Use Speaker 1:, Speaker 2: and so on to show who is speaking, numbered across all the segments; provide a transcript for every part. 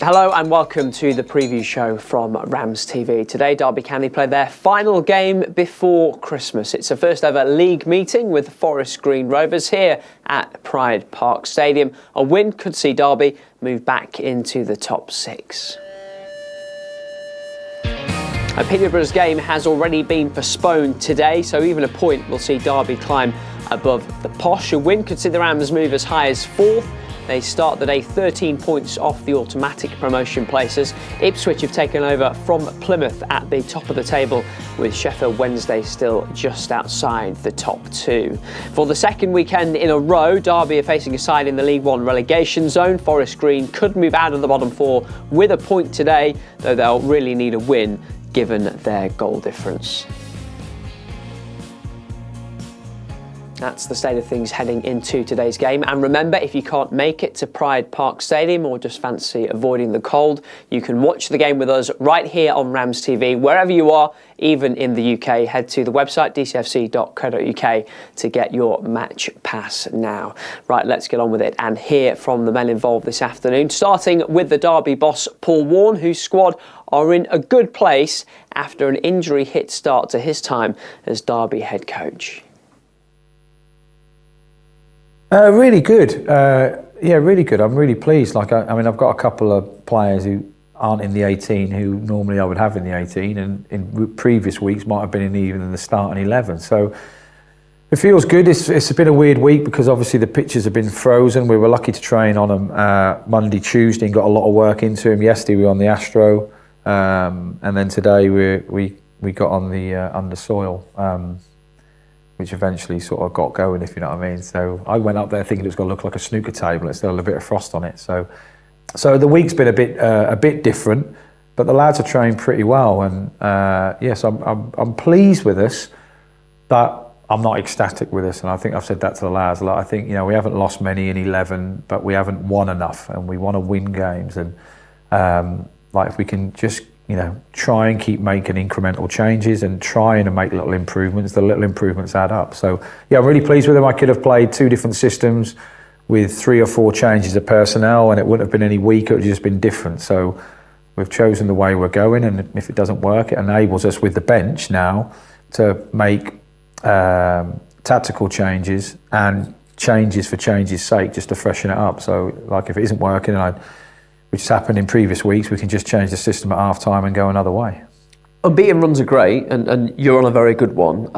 Speaker 1: Hello and welcome to the preview show from RamsTV. Today Derby County play their final game before Christmas. It's a first ever league meeting with Forest Green Rovers here at Pride Park Stadium. A win could see Derby move back into the top six. A Peterborough's game has already been postponed today, so even a point will see Derby climb above the Posh. A win could see the Rams move as high as fourth. They start the day 13 points off the automatic promotion places. Ipswich have taken over from Plymouth at the top of the table, with Sheffield Wednesday still just outside the top two. For the second weekend in a row, Derby are facing a side in the League One relegation zone. Forest Green could move out of the bottom four with a point today, though they'll really need a win given their goal difference. That's the state of things heading into today's game. And remember, if you can't make it to Pride Park Stadium or just fancy avoiding the cold, you can watch the game with us right here on RamsTV, wherever you are, even in the UK. Head to the website dcfc.co.uk to get your match pass now. Right, let's get on with it and hear from the men involved this afternoon, starting with the Derby boss, Paul Warne, whose squad are in a good place after an injury-hit start to his time as Derby head coach.
Speaker 2: Really good. Yeah, really good. I'm really pleased. I mean, I've got a couple of players who aren't in the 18 who normally I would have in the 18, and in previous weeks might have been even in the starting 11. So it feels good. It's been a weird week because obviously the pitches have been frozen. We were lucky to train on them Monday, Tuesday, and got a lot of work into them. Yesterday we were on the Astro, and then today we got on the under soil. Which eventually sort of got going, if you know what I mean. So I went up there thinking it was going to look like a snooker table. It's still a bit of frost on it. So the week's been a bit different, but the lads are trained pretty well. And yes, I'm pleased with us, but I'm not ecstatic with us. And I think I've said that to the lads. I think, you know, we haven't lost many in 11, but we haven't won enough, and we want to win games. And if we can just, you know, try and keep making incremental changes and trying to make little improvements, the little improvements add up. So yeah, I'm really pleased with them. I could have played two different systems with 3 or 4 changes of personnel, and it wouldn't have been any weaker, it would have just been different. So we've chosen the way we're going, and if it doesn't work, it enables us with the bench now to make tactical changes and changes for change's sake, just to freshen it up. So like if it isn't working, which has happened in previous weeks, we can just change the system at half time and go another way.
Speaker 1: Unbeaten runs are great, and you're on a very good one.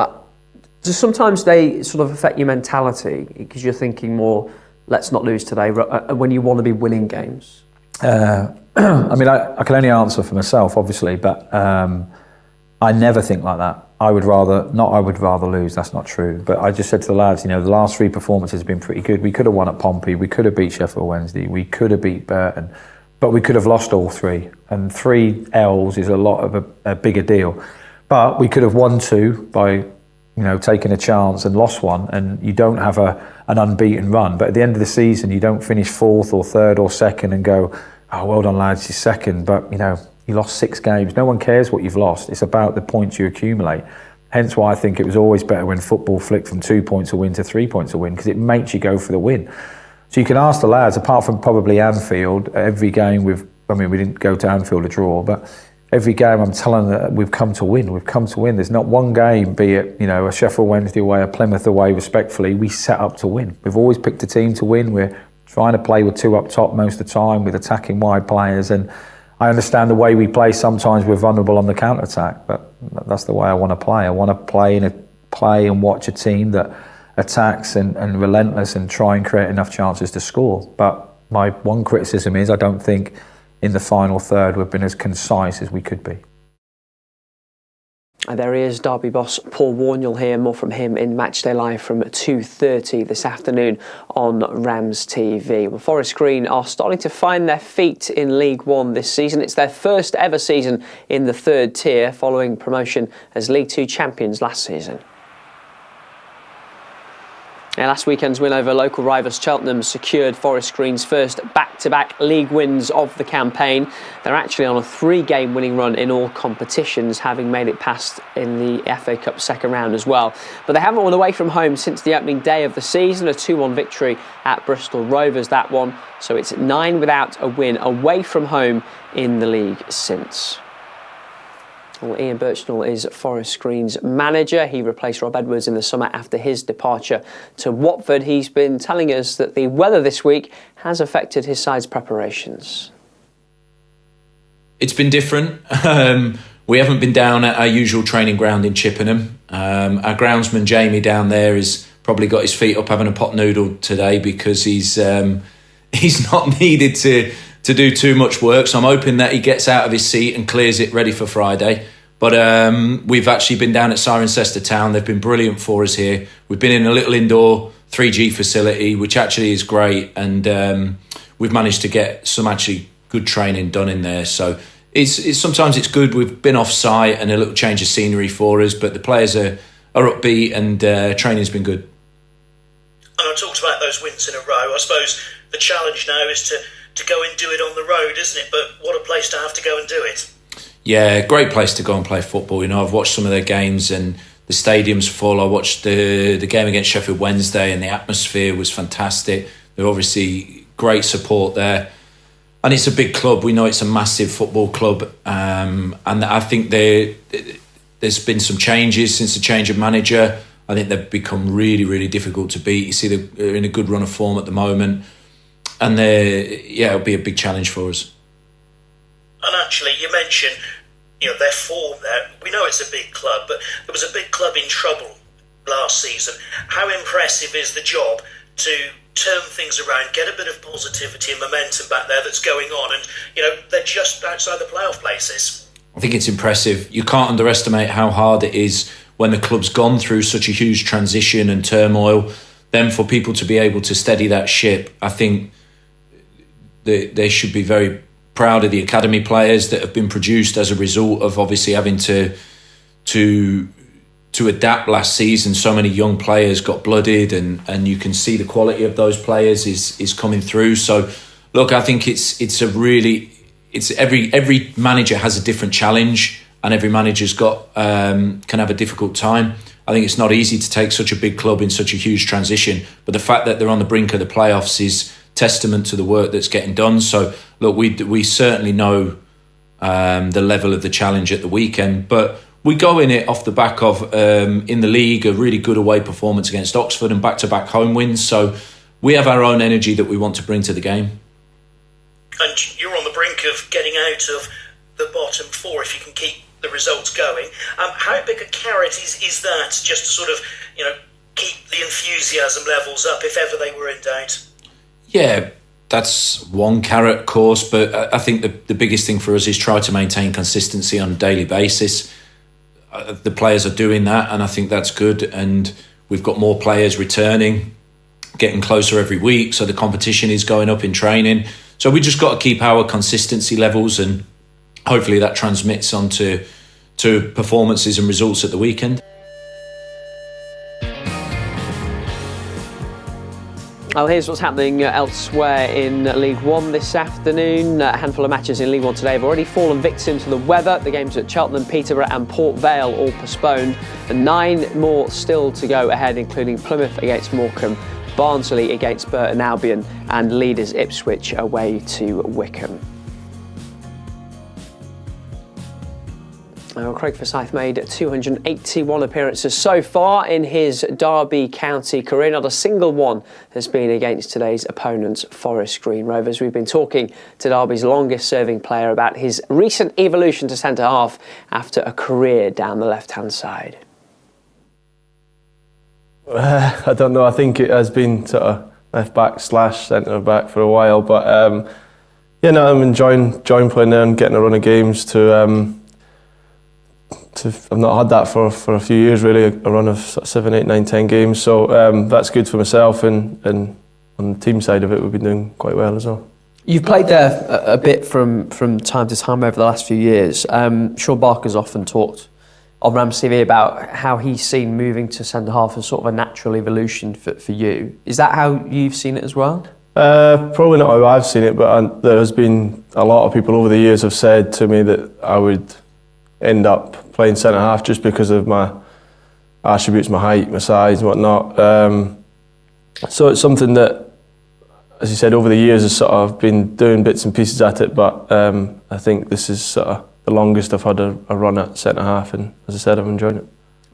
Speaker 1: Do sometimes they sort of affect your mentality because you're thinking more, let's not lose today, when you want to be winning games?
Speaker 2: I mean, I can only answer for myself, obviously, but I never think like that. I would rather lose. That's not true. But I just said to the lads, the last 3 performances have been pretty good. We could have won at Pompey. We could have beat Sheffield Wednesday. We could have beat Burton. But we could have lost all 3. And 3 L's is a lot of a bigger deal. But we could have won 2 by, taking a chance and lost 1. And you don't have an unbeaten run. But at the end of the season, you don't finish 4th or 3rd or 2nd and go, oh, well done, lads, you're 2nd. But, you lost 6 games. No one cares what you've lost. It's about the points you accumulate. Hence why I think it was always better when football flicked from 2 points a win to 3 points a win, because it makes you go for the win. So you can ask the lads, apart from probably Anfield, every game we didn't go to Anfield to draw, but every game I'm telling them that we've come to win. We've come to win. There's not one game, be it, a Sheffield Wednesday away, a Plymouth away, respectfully, we set up to win. We've always picked a team to win. We're trying to play with 2 up top most of the time, with attacking wide players, and I understand the way we play, sometimes we're vulnerable on the counter-attack, but that's the way I want to play. I want to play and watch a team that attacks and relentless and try and create enough chances to score. But my one criticism is I don't think in the final third we've been as concise as we could be.
Speaker 1: And there he is, Derby boss Paul Warne. You'll hear more from him in Matchday Live from 2:30 this afternoon on RamsTV. Well, Forest Green are starting to find their feet in League One this season. It's their first ever season in the 3rd tier, following promotion as League Two champions last season. Now, last weekend's win over local rivals Cheltenham secured Forest Green's first back-to-back league wins of the campaign. They're actually on a 3-game winning run in all competitions, having made it past in the FA Cup second round as well. But they haven't won away from home since the opening day of the season, a 2-1 victory at Bristol Rovers, that one. So it's 9 without a win away from home in the league since. Well, Ian Birchnell is Forest Green's manager. He replaced Rob Edwards in the summer after his departure to Watford. He's been telling us that the weather this week has affected his side's preparations.
Speaker 3: It's been different. We haven't been down at our usual training ground in Chippenham. Our groundsman Jamie down there has probably got his feet up having a pot noodle today because he's not needed to do too much work, so I'm hoping that he gets out of his seat and clears it ready for Friday. But we've actually been down at Cirencester Town. They've been brilliant for us here. We've been in a little indoor 3G facility, which actually is great, and we've managed to get some actually good training done in there. So it's sometimes it's good. We've been off site and a little change of scenery for us, but the players are upbeat and training's been good.
Speaker 4: And I talked about those wins in a row. I suppose the challenge now is to go and do it on the road, isn't it? But what a place to have to go and do it.
Speaker 3: Yeah, great place to go and play football. I've watched some of their games and the stadium's full. I watched the game against Sheffield Wednesday and the atmosphere was fantastic. There are obviously great support there. And it's a big club. We know it's a massive football club. And I think there's been some changes since the change of manager. I think they've become really, really difficult to beat. You see they're in a good run of form at the moment. And it'll be a big challenge for us.
Speaker 4: And actually, you mentioned, their form there. We know it's a big club, but there was a big club in trouble last season. How impressive is the job to turn things around, get a bit of positivity and momentum back there that's going on, and they're just outside the playoff places.
Speaker 3: I think it's impressive. You can't underestimate how hard it is when the club's gone through such a huge transition and turmoil. Then for people to be able to steady that ship, I think they should be very proud of the academy players that have been produced as a result of obviously having to adapt last season. So many young players got blooded, and you can see the quality of those players is coming through. So look, I think every manager has a different challenge, and every manager's can have a difficult time. I think it's not easy to take such a big club in such a huge transition, but the fact that they're on the brink of the playoffs is testament to the work that's getting done. So look, we certainly know the level of the challenge at the weekend, but we go in it off the back of in the league a really good away performance against Oxford and back-to-back home wins. So we have our own energy that we want to bring to the game.
Speaker 4: And you're on the brink of getting out of the bottom 4 if you can keep the results going. How big a carrot is that, just to sort of keep the enthusiasm levels up if ever they were in doubt?
Speaker 3: Yeah, that's one carrot, of course, but I think the biggest thing for us is try to maintain consistency on a daily basis. the players are doing that, and I think that's good. And we've got more players returning, getting closer every week, so the competition is going up in training. So we just got to keep our consistency levels, and hopefully that transmits onto performances and results at the weekend.
Speaker 1: Well, here's what's happening elsewhere in League One this afternoon. A handful of matches in League One today have already fallen victim to the weather. The games at Cheltenham, Peterborough and Port Vale all postponed. And 9 more still to go ahead, including Plymouth against Morecambe, Barnsley against Burton Albion and leaders Ipswich away to Wycombe. Well, Craig Forsyth made 281 appearances so far in his Derby County career. Not a single one has been against today's opponents, Forest Green Rovers. We've been talking to Derby's longest-serving player about his recent evolution to centre-half after a career down the left-hand side.
Speaker 5: I don't know. I think it has been sort of left-back / centre-back for a while. But, I'm enjoying playing there and getting a run of games I've not had that for a few years, really, a run of sort of 7, 8, 9, 10 games. So that's good for myself, and on the team side of it, we've been doing quite well as well.
Speaker 1: You've played there a bit from time to time over the last few years. Sean Barker's often talked on RamsTV about how he's seen moving to centre-half as sort of a natural evolution for you. Is that how you've seen it as well?
Speaker 5: Probably not how I've seen it, but there has been a lot of people over the years have said to me that I would end up playing centre-half just because of my attributes, my height, my size and whatnot. So it's something that, as you said, over the years I've sort of been doing bits and pieces at it, but I think this is sort of the longest I've had a run at centre-half, and as I said, I've enjoyed it.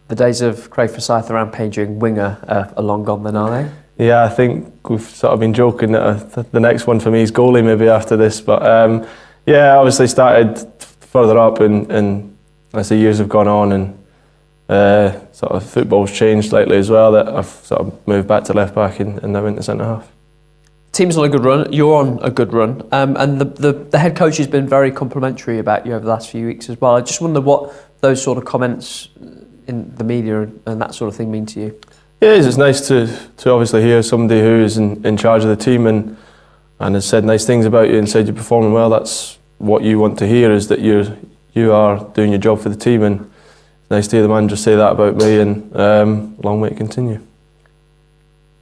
Speaker 1: The days of Craig Forsyth around paging winger are long gone then, are they?
Speaker 5: Yeah, I think we've sort of been joking that the next one for me is goalie maybe after this, but obviously started further up and as the years have gone on and sort of football's changed slightly as well, that I've sort of moved back to left back and now into centre half.
Speaker 1: Team's on a good run, you're on a good run, and the head coach has been very complimentary about you over the last few weeks as well. I just wonder what those sort of comments in the media and that sort of thing mean to you.
Speaker 5: Yeah, it is. It's nice to obviously hear somebody who is in charge of the team and has said nice things about you and said you're performing well. That's what you want to hear, is that you are doing your job for the team, and it's nice to hear the manager say that about me, and long may it continue.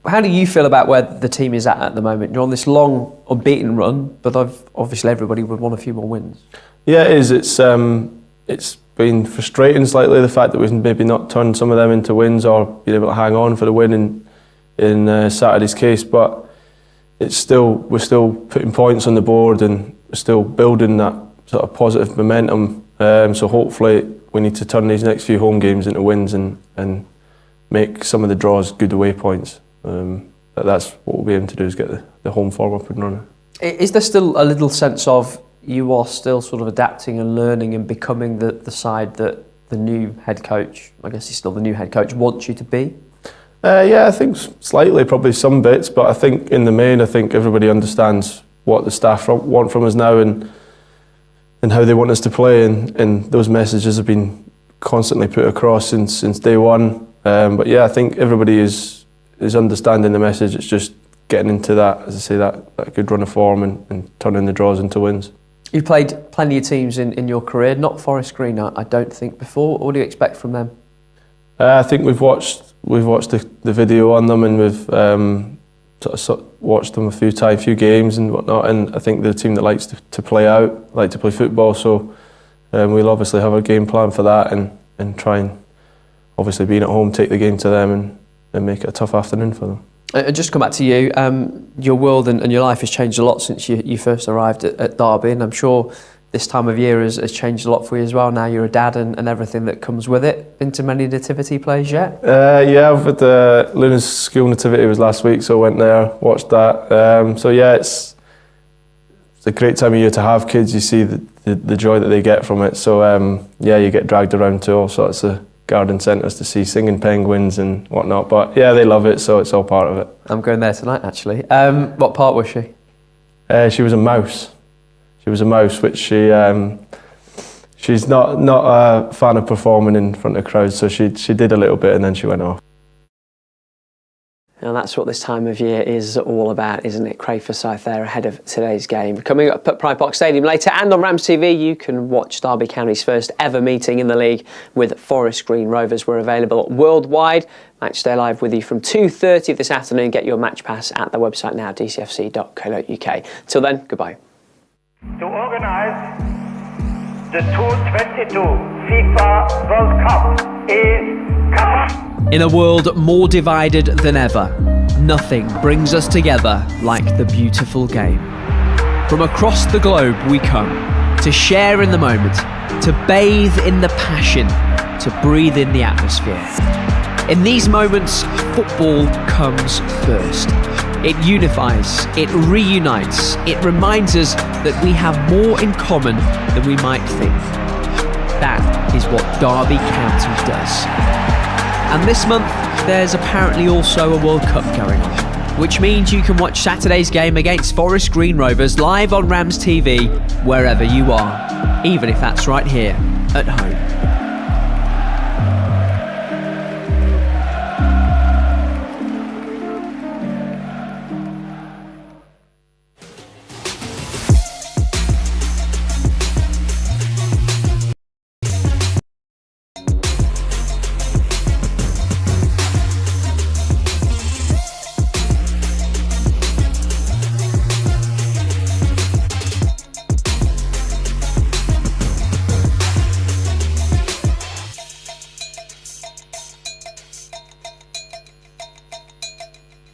Speaker 1: How do you feel about where the team is at the moment? You're on this long unbeaten run, but obviously everybody would want a few more wins. Yeah,
Speaker 5: it is. It's been frustrating slightly, the fact that we've maybe not turned some of them into wins or been able to hang on for the win in Saturday's case, but we're still putting points on the board and we're still building that sort of positive momentum. So hopefully we need to turn these next few home games into wins and make some of the draws good away points. That's what we'll be aiming to do, is get the home form up and running. Is there still a little sense of you are still sort of adapting and learning and becoming the side that the new head coach, I guess he's still the new head coach, wants you to be? Yeah, I think slightly, probably some bits, but I think in the main, I think everybody understands what the staff want from us now and how they want us to play, and those messages have been constantly put across since day one. But yeah, I think everybody is understanding the message. It's just getting into that, as I say, that good run of form and turning the draws into wins. You've played plenty of teams in your career, not Forest Green, I don't think, before. What do you expect from them? I think we've watched the video on them, and we've sort of watched them a few games and whatnot, and I think they're a team that likes to play out, like to play football, so we'll obviously have a game plan for that and try and, obviously being at home, take the game to them and make it a tough afternoon for them. And just come back to you, your world and your life has changed a lot since you first arrived at Derby, and I'm sure this time of year has changed a lot for you as well. Now you're a dad and everything that comes with it. Been to many nativity plays yet? Yeah, I've had Luna's school nativity was last week, so I went there, watched that. So yeah, it's a great time of year to have kids. You see the joy that they get from it. So yeah, you get dragged around to all sorts of garden centres to see singing penguins and whatnot, but yeah, they love it, so it's all part of it. I'm going there tonight, actually. What part was she? She was a mouse. She was a mouse, which she she's not a fan of performing in front of crowds, so she did a little bit and then she went off.
Speaker 1: And that's what this time of year is all about, isn't it? Craig Forsyth there ahead of today's game. Coming up at Pride Park Stadium later, and on RamsTV, you can watch Derby County's first ever meeting in the league with Forest Green Rovers. We're available worldwide. Matchday Live with you from 2:30 this afternoon. Get your match pass at the website now, dcfc.co.uk. Till then, goodbye.
Speaker 6: To organise the 2022 FIFA World Cup is Qatar.
Speaker 7: In a world more divided than ever, nothing brings us together like the beautiful game. From across the globe we come, to share in the moment, to bathe in the passion, to breathe in the atmosphere. In these moments, football comes first. It unifies, it reunites, it reminds us that we have more in common than we might think. That is what Derby County does. And this month, there's apparently also a World Cup going on, which means you can watch Saturday's game against Forest Green Rovers live on RamsTV wherever you are, even if that's right here at home.